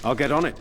I'll get on it.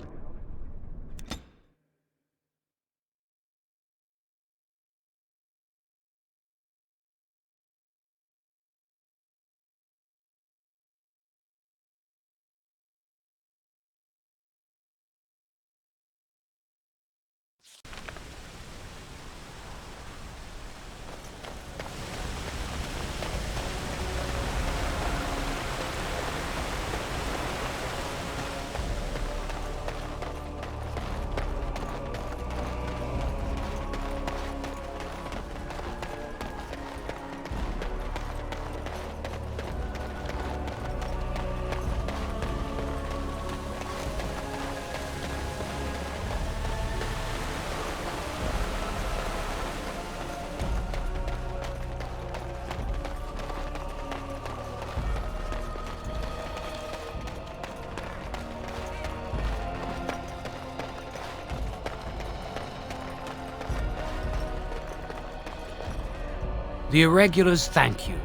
The Irregulars thank you.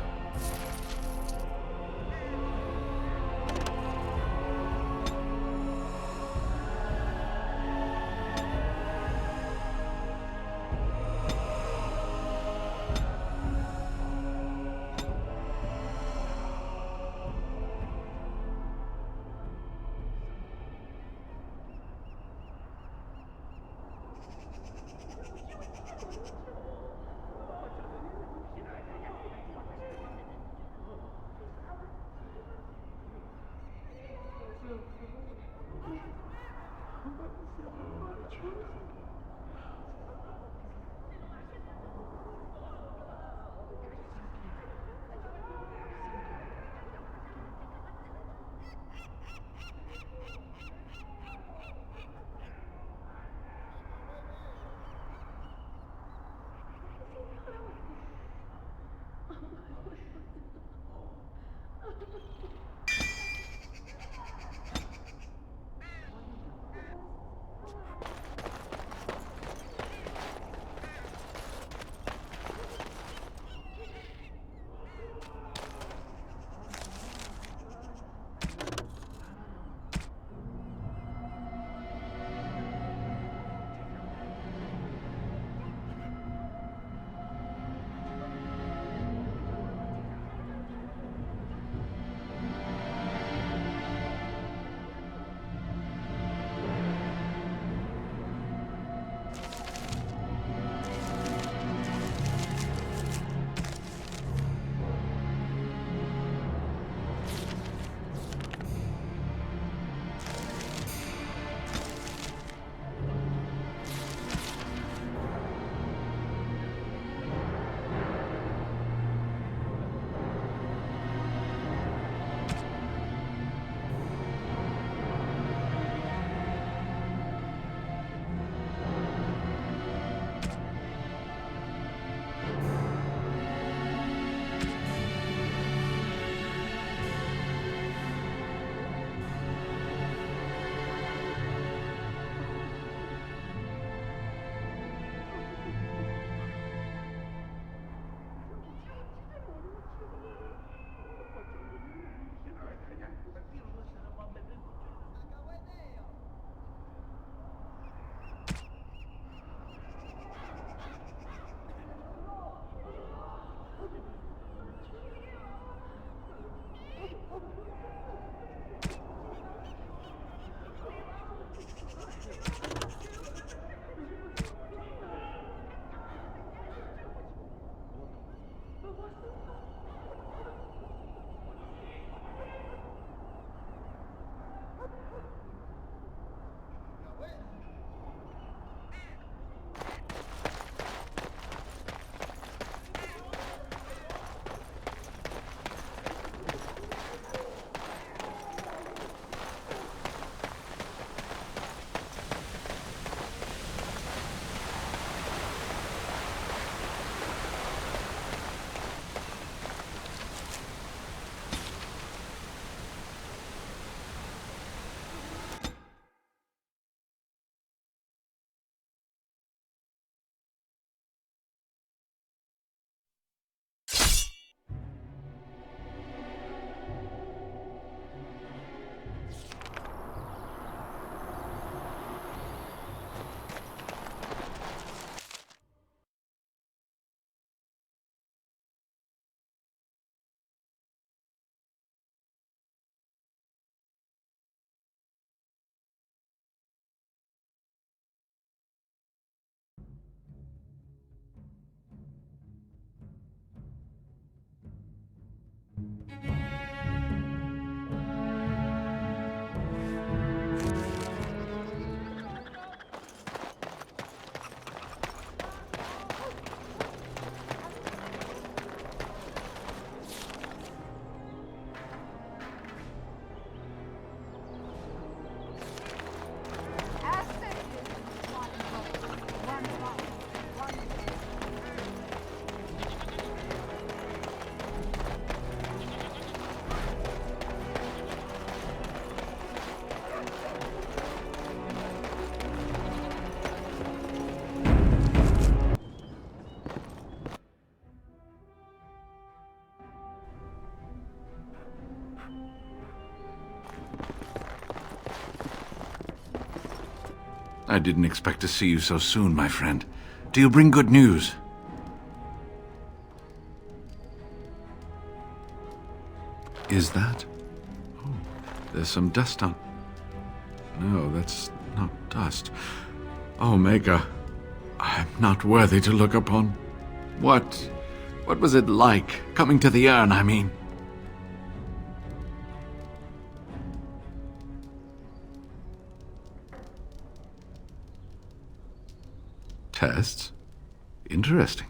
I didn't expect to see you so soon, my friend. Do you bring good news? Is that? Oh, there's some dust on... No, that's not dust. Oh, Maker, I'm not worthy to look upon. What was it like, coming to the urn, I mean? Tests? Interesting.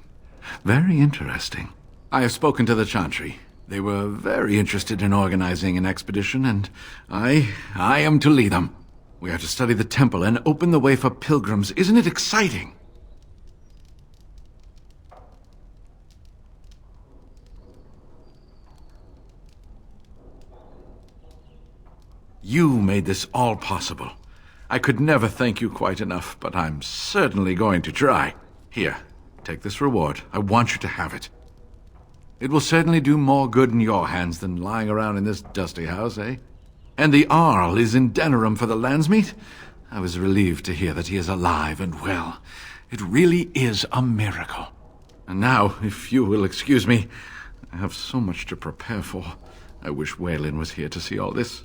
Very interesting. I have spoken to the Chantry. They were very interested in organizing an expedition, and I am to lead them. We are to study the temple and open the way for pilgrims. Isn't it exciting? You made this all possible. I could never thank you quite enough, but I'm certainly going to try. Here, take this reward. I want you to have it. It will certainly do more good in your hands than lying around in this dusty house, eh? And the Arl is in Denerim for the Landsmeet? I was relieved to hear that he is alive and well. It really is a miracle. And now, if you will excuse me, I have so much to prepare for. I wish Waylon was here to see all this.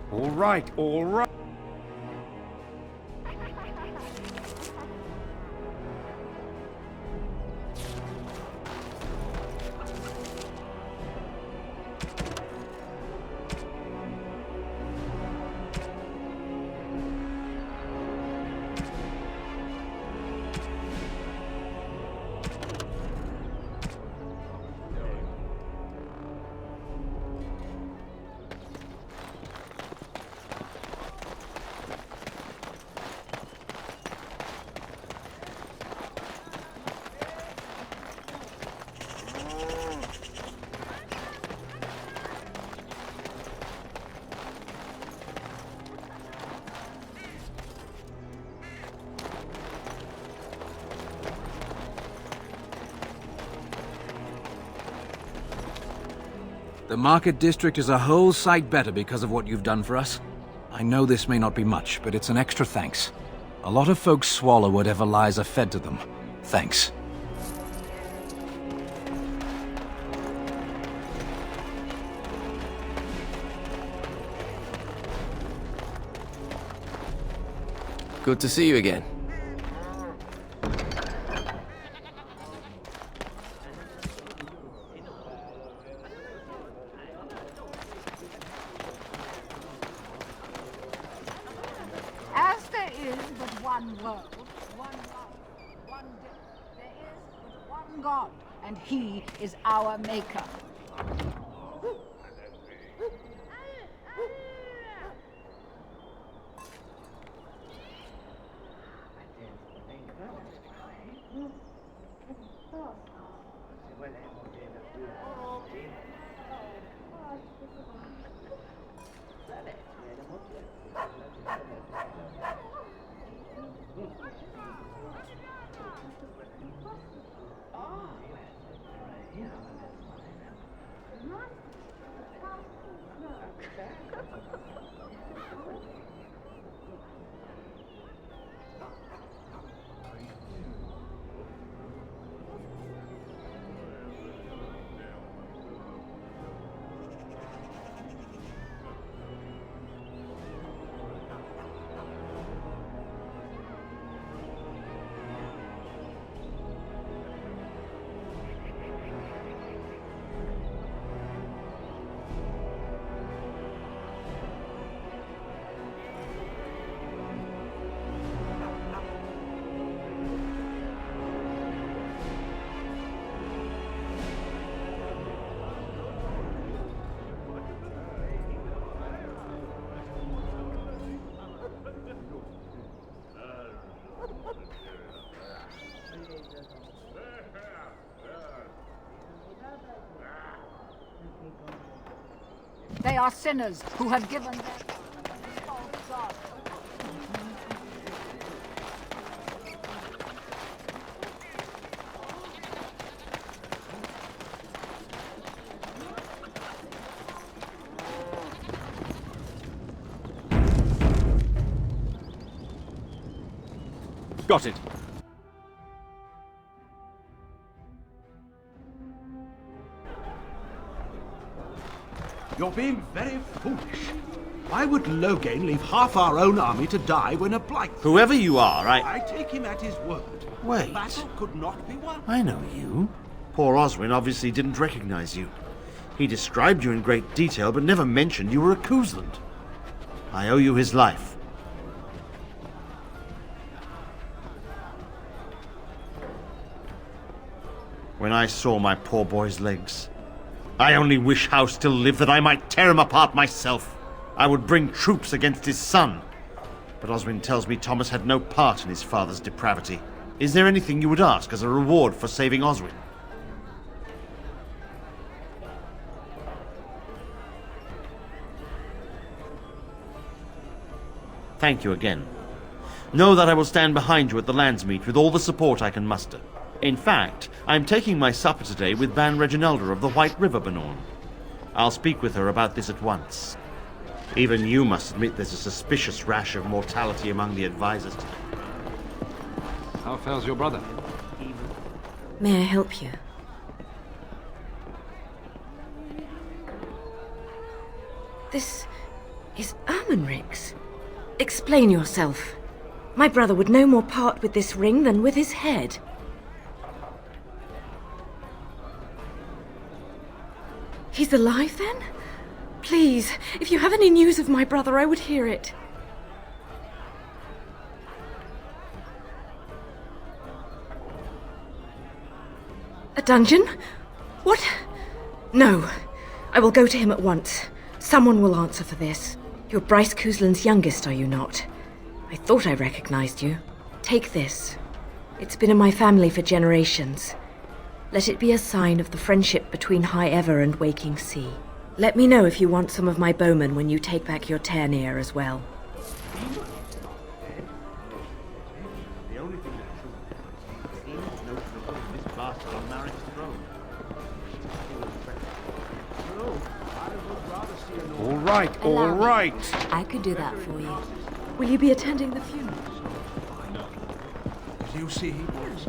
All right, all right. The market district is a whole sight better because of what you've done for us. I know this may not be much, but it's an extra thanks. A lot of folks swallow whatever lies are fed to them. Thanks. Good to see you again. As there is but one world, one life, one death, there is but one God, and He is our Maker. They are sinners who have given their lives to false gods. Got it. You're being very foolish. Why would Loghain leave half our own army to die when a Blythe... Whoever you are, I take him at his word. Wait. The battle could not be won. I know you. Poor Oswin obviously didn't recognize you. He described you in great detail, but never mentioned you were a Cousland. I owe you his life. When I saw my poor boy's legs, I only wish Howe still lived that I might tear him apart myself. I would bring troops against his son. But Oswin tells me Thomas had no part in his father's depravity. Is there anything you would ask as a reward for saving Oswin? Thank you again. Know that I will stand behind you at the Landsmeet with all the support I can muster. In fact, I am taking my supper today with Ban Reginalda of the White River Banorn. I'll speak with her about this at once. Even you must admit there's a suspicious rash of mortality among the advisors today. How fares your brother? May I help you? This is Ermenric's. Explain yourself. My brother would no more part with this ring than with his head. He's alive, then? Please, if you have any news of my brother, I would hear it. A dungeon? What? No. I will go to him at once. Someone will answer for this. You're Bryce Cousland's youngest, are you not? I thought I recognized you. Take this. It's been in my family for generations. Let it be a sign of the friendship between High Ever and Waking Sea. Let me know if you want some of my bowmen when you take back your Tairneer as well. The only thing that's true is no trouble of this bastard on Marek's throne. All right, all right. I could do that for you. Will you be attending the funeral? You see, he was.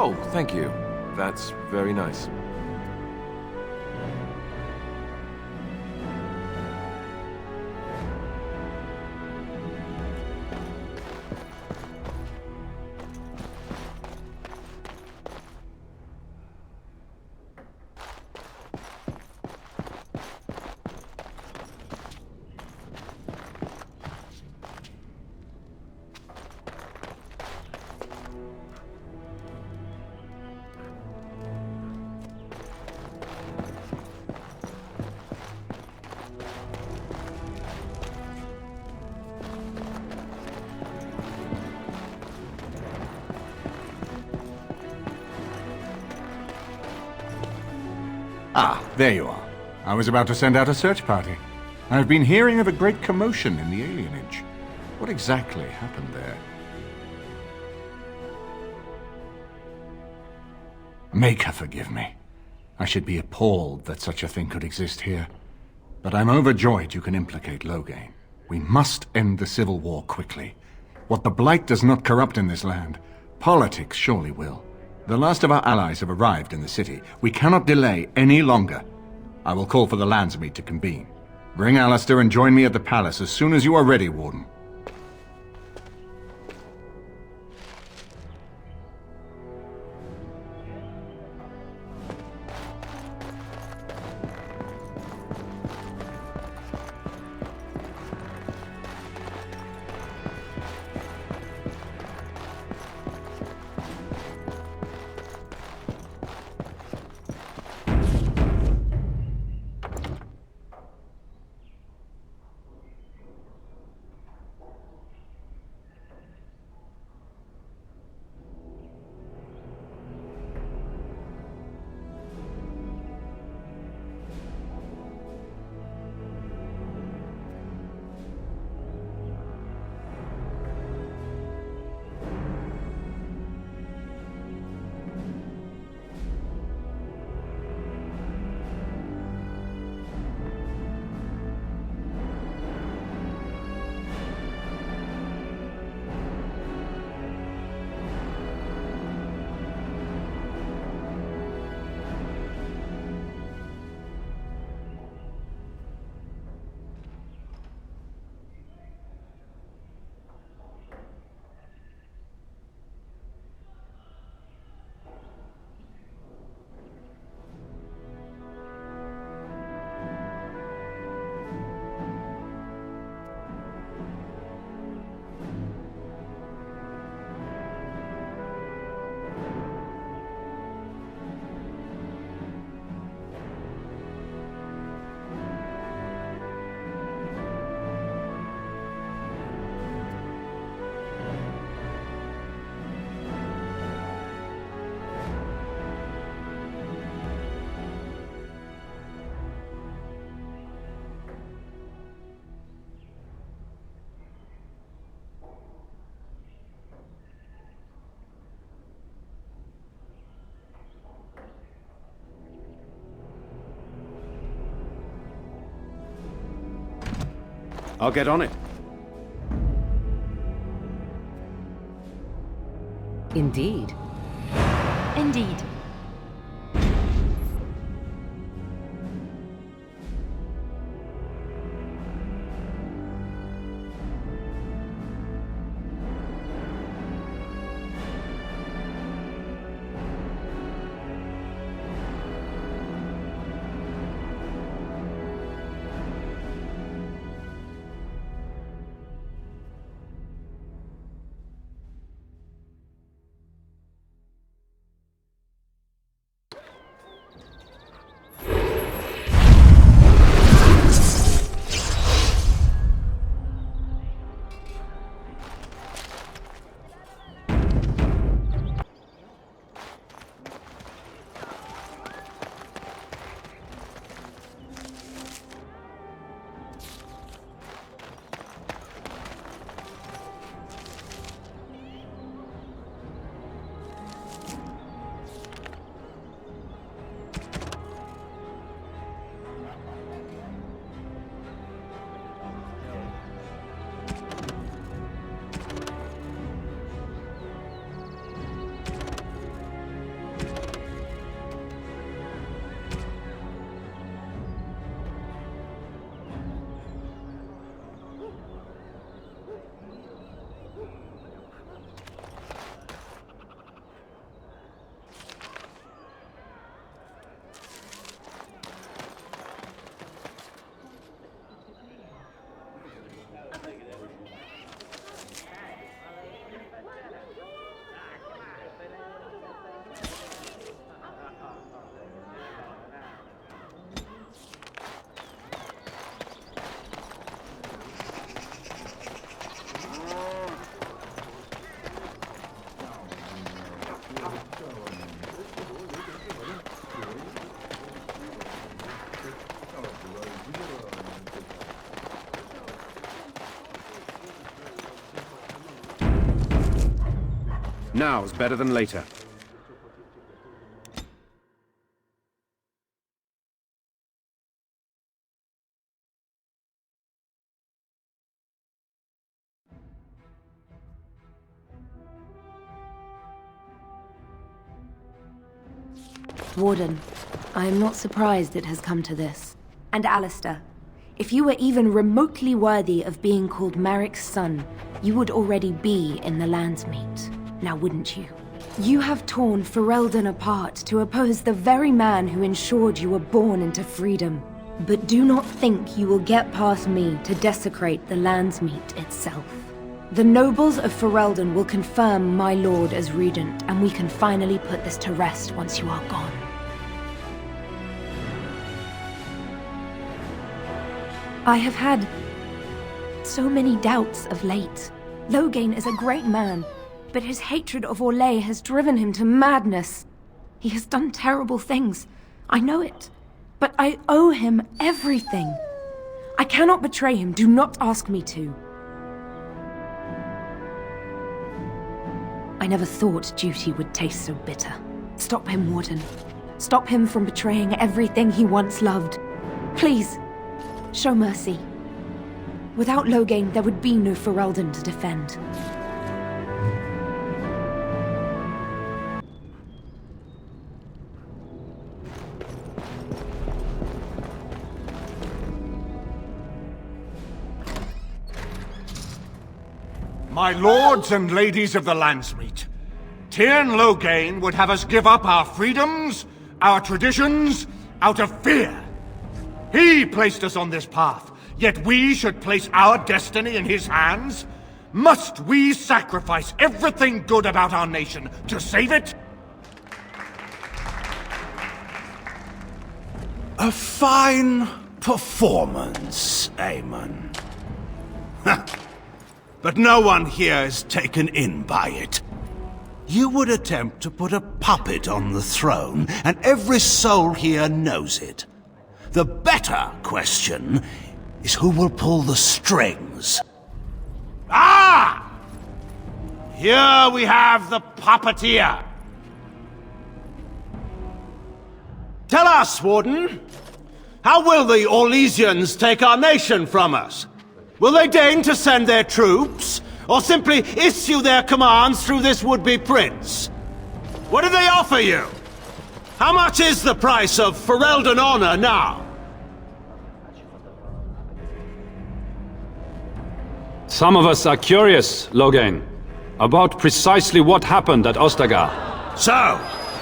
Oh, thank you. That's very nice. Ah, there you are. I was about to send out a search party. I've been hearing of a great commotion in the alienage. What exactly happened there? Make her forgive me. I should be appalled that such a thing could exist here. But I'm overjoyed you can implicate Loghain. We must end the civil war quickly. What the Blight does not corrupt in this land, politics surely will. The last of our allies have arrived in the city. We cannot delay any longer. I will call for the Landsmeet to convene. Bring Alistair and join me at the palace as soon as you are ready, Warden. I'll get on it. Indeed. Indeed. Now's better than later. Warden, I am not surprised it has come to this. And Alistair, if you were even remotely worthy of being called Marik's son, you would already be in the Landsmeet. Now wouldn't you? You have torn Ferelden apart to oppose the very man who ensured you were born into freedom. But do not think you will get past me to desecrate the Landsmeet itself. The nobles of Ferelden will confirm my lord as regent, and we can finally put this to rest once you are gone. I have had so many doubts of late. Loghain is a great man, but his hatred of Orlais has driven him to madness. He has done terrible things. I know it. But I owe him everything. I cannot betray him. Do not ask me to. I never thought duty would taste so bitter. Stop him, Warden. Stop him from betraying everything he once loved. Please, show mercy. Without Loghain, there would be no Ferelden to defend. My lords and ladies of the Landsmeet, Tyrn Loghain would have us give up our freedoms, our traditions, out of fear. He placed us on this path, yet we should place our destiny in his hands? Must we sacrifice everything good about our nation to save it? A fine performance, Aemon. But no one here is taken in by it. You would attempt to put a puppet on the throne, and every soul here knows it. The better question is who will pull the strings. Ah! Here we have the puppeteer. Tell us, Warden, how will the Orlesians take our nation from us? Will they deign to send their troops, or simply issue their commands through this would-be prince? What do they offer you? How much is the price of Ferelden honor now? Some of us are curious, Loghain, about precisely what happened at Ostagar. So,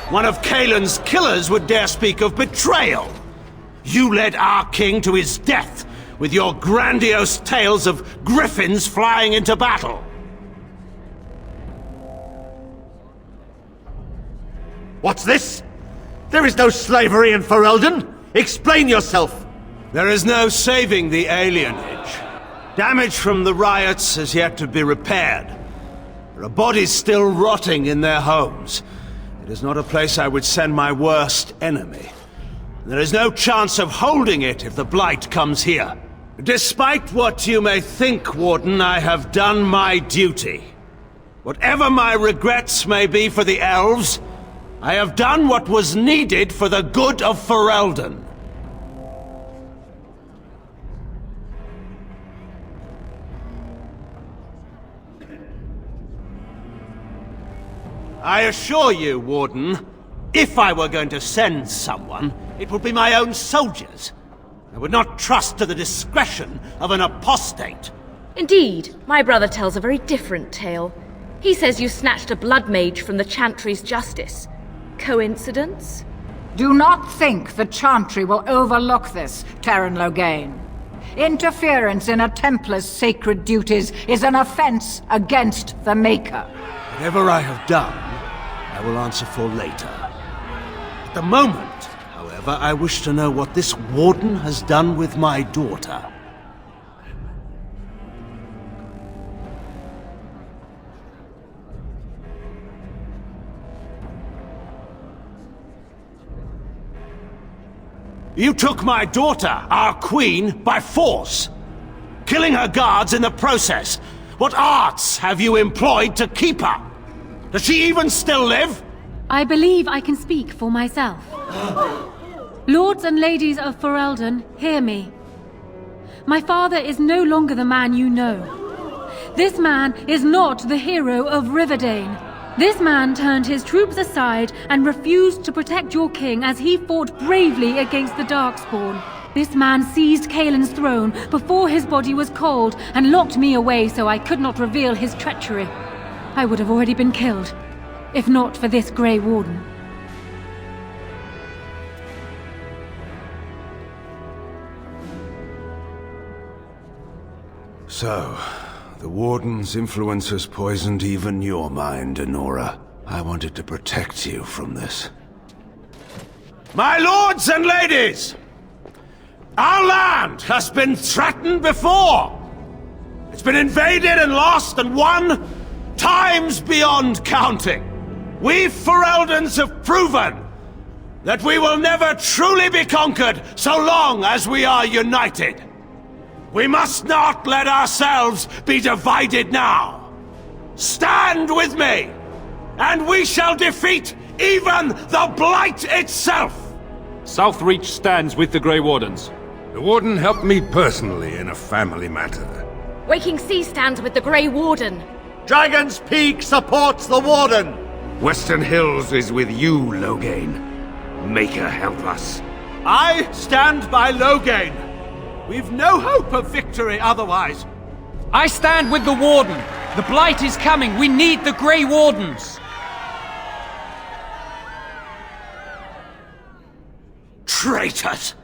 one of Cailan's killers would dare speak of betrayal. You led our king to his death, with your grandiose tales of griffins flying into battle. What's this? There is no slavery in Ferelden! Explain yourself! There is no saving the alienage. Damage from the riots has yet to be repaired. There are bodies still rotting in their homes. It is not a place I would send my worst enemy. There is no chance of holding it if the Blight comes here. Despite what you may think, Warden, I have done my duty. Whatever my regrets may be for the elves, I have done what was needed for the good of Ferelden. I assure you, Warden, if I were going to send someone, it would be my own soldiers. I would not trust to the discretion of an apostate. Indeed, my brother tells a very different tale. He says you snatched a blood mage from the Chantry's justice. Coincidence? Do not think the Chantry will overlook this, Tyrn Loghain. Interference in a Templar's sacred duties is an offense against the Maker. Whatever I have done, I will answer for later. At the moment, however, I wish to know what this Warden has done with my daughter. You took my daughter, our queen, by force, killing her guards in the process. What arts have you employed to keep her? Does she even still live? I believe I can speak for myself. Lords and ladies of Ferelden, hear me. My father is no longer the man you know. This man is not the hero of Riverdane. This man turned his troops aside and refused to protect your king as he fought bravely against the Darkspawn. This man seized Kaelin's throne before his body was cold and locked me away so I could not reveal his treachery. I would have already been killed, if not for this Grey Warden. So, the Warden's influence has poisoned even your mind, Anora. I wanted to protect you from this. My lords and ladies! Our land has been threatened before! It's been invaded and lost and won times beyond counting. We Fereldans have proven that we will never truly be conquered so long as we are united. We must not let ourselves be divided now. Stand with me, and we shall defeat even the Blight itself! Southreach stands with the Grey Wardens. The Warden helped me personally in a family matter. Waking Sea stands with the Grey Warden. Dragon's Peak supports the Warden! Western Hills is with you, Loghain. Make her help us. I stand by Loghain. We've no hope of victory otherwise. I stand with the Warden. The Blight is coming. We need the Grey Wardens. Traitors!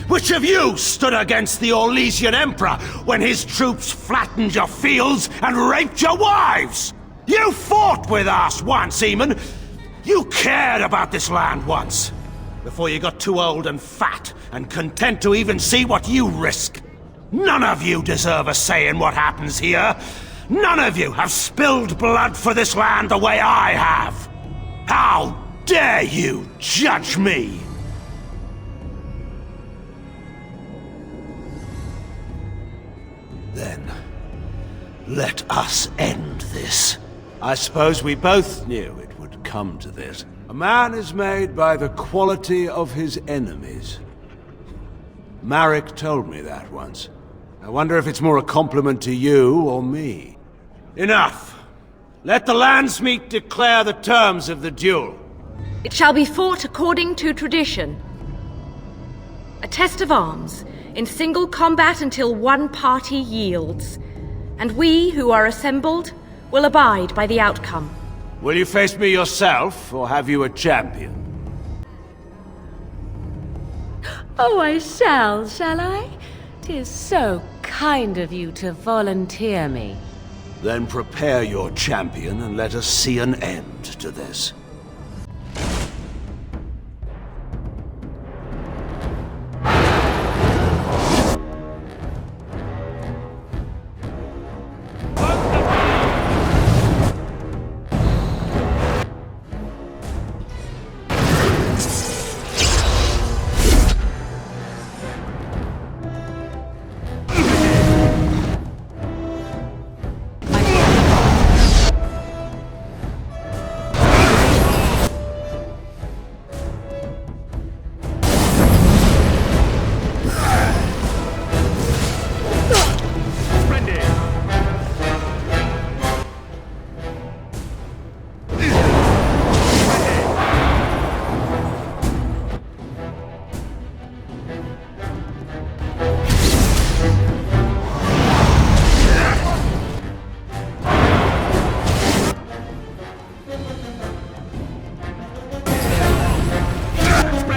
Which of you stood against the Orlesian Emperor when his troops flattened your fields and raped your wives? You fought with us once, Eamon. You cared about this land once. Before you got too old and fat and content to even see what you risk. None of you deserve a say in what happens here. None of you have spilled blood for this land the way I have. How dare you judge me? Then, let us end this. I suppose we both knew it would come to this. A man is made by the quality of his enemies. Marek told me that once. I wonder if it's more a compliment to you or me. Enough! Let the Landsmeet declare the terms of the duel. It shall be fought according to tradition. A test of arms, in single combat until one party yields. And we, who are assembled, will abide by the outcome. Will you face me yourself, or have you a champion? Oh, I shall I? 'Tis so kind of you to volunteer me. Then prepare your champion and let us see an end to this.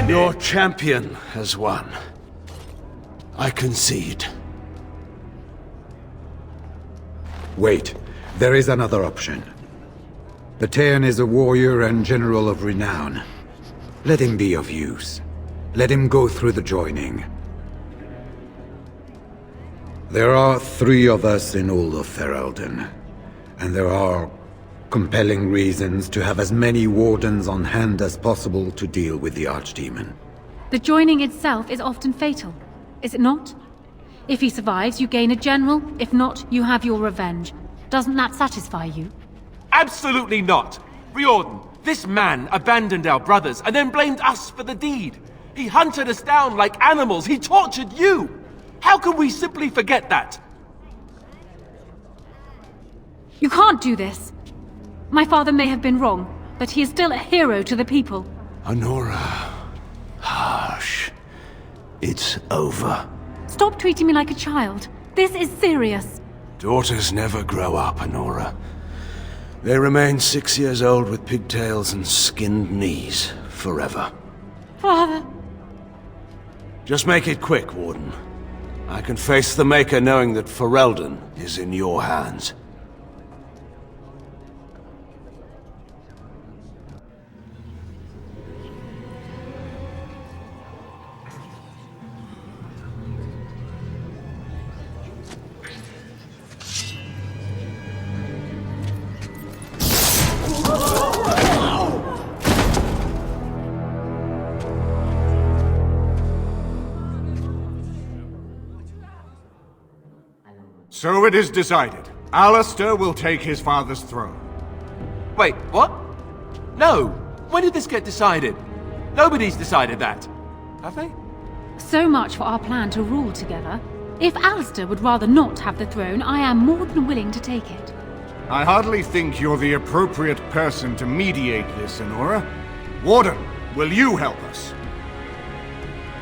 Your champion has won. I concede. Wait. There is another option. Batean is a warrior and general of renown. Let him be of use. Let him go through the joining. There are 3 of us in all of Ferelden, and there are compelling reasons to have as many wardens on hand as possible to deal with the Archdemon. The joining itself is often fatal, is it not? If he survives, you gain a general. If not, you have your revenge. Doesn't that satisfy you? absolutely not. Riordan, this man abandoned our brothers and then blamed us for the deed. He hunted us down like animals. He tortured you. How can we simply forget that? You can't do this. My father may have been wrong, but he is still a hero to the people. Honora. Hush. It's over. Stop treating me like a child. This is serious. Daughters never grow up, Honora. They remain 6 years old with pigtails and skinned knees forever. Father. Just make it quick, Warden. I can face the Maker knowing that Ferelden is in your hands. So it is decided. Alistair will take his father's throne. Wait, what? No! When did this get decided? Nobody's decided that. Have they? So much for our plan to rule together. If Alistair would rather not have the throne, I am more than willing to take it. I hardly think you're the appropriate person to mediate this, Honora. Warden, will you help us?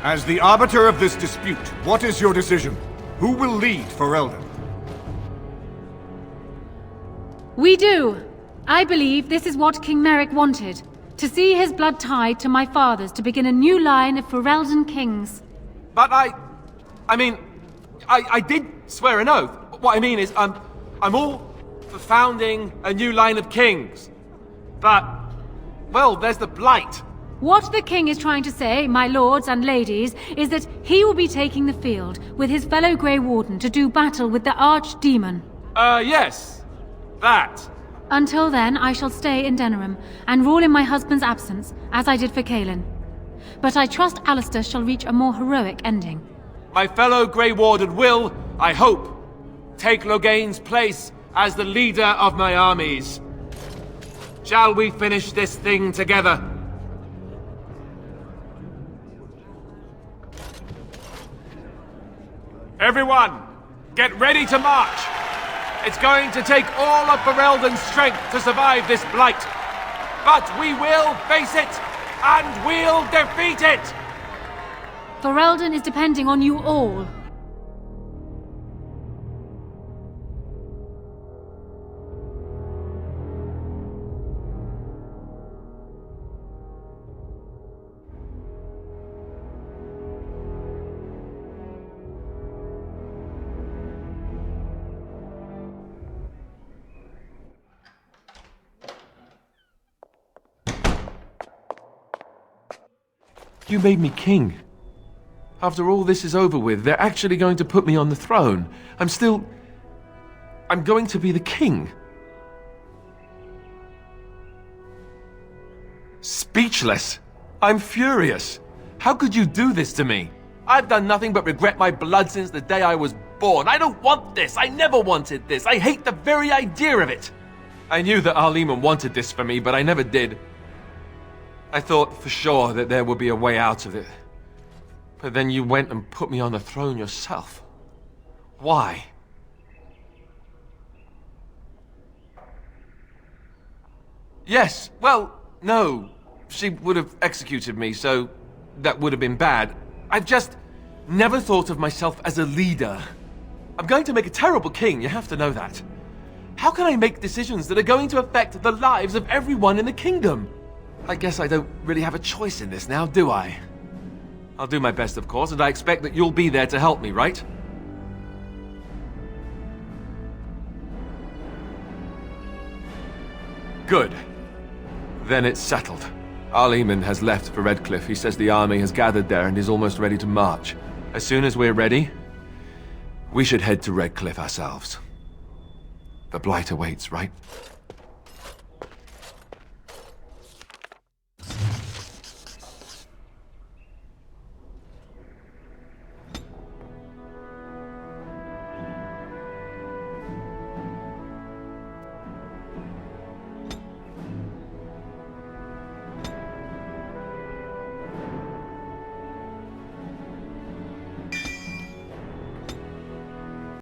As the arbiter of this dispute, what is your decision? Who will lead Ferelden? We do. I believe this is what King Merrick wanted. To see his blood tied to my father's to begin a new line of Ferelden kings. But I did swear an oath. What I mean is, I'm all for founding a new line of kings. But, well, there's the Blight. What the king is trying to say, my lords and ladies, is that he will be taking the field with his fellow Grey Warden to do battle with the Archdemon. Yes. That. Until then, I shall stay in Denerim and rule in my husband's absence, as I did for Kaelin. But I trust Alistair shall reach a more heroic ending. My fellow Grey Warden will, I hope, take Loghain's place as the leader of my armies. Shall we finish this thing together? Everyone, get ready to march! It's going to take all of Ferelden's strength to survive this blight. But we will face it, and we'll defeat it! Ferelden is depending on you all. You made me king. After all this is over with, they're actually going to put me on the throne. I'm going to be the king. Speechless. I'm furious. How could you do this to me? I've done nothing but regret my blood since the day I was born. I don't want this. I never wanted this. I hate the very idea of it. I knew that Arleman wanted this for me, but I never did. I thought for sure that there would be a way out of it. But then you went and put me on the throne yourself. Why? Yes, well, no. She would have executed me, so that would have been bad. I've just never thought of myself as a leader. I'm going to make a terrible king, you have to know that. How can I make decisions that are going to affect the lives of everyone in the kingdom? I guess I don't really have a choice in this now, do I? I'll do my best, of course, and I expect that you'll be there to help me, right? Good. Then it's settled. Arleman has left for Redcliffe. He says the army has gathered there and is almost ready to march. As soon as we're ready, we should head to Redcliffe ourselves. The Blight awaits, right?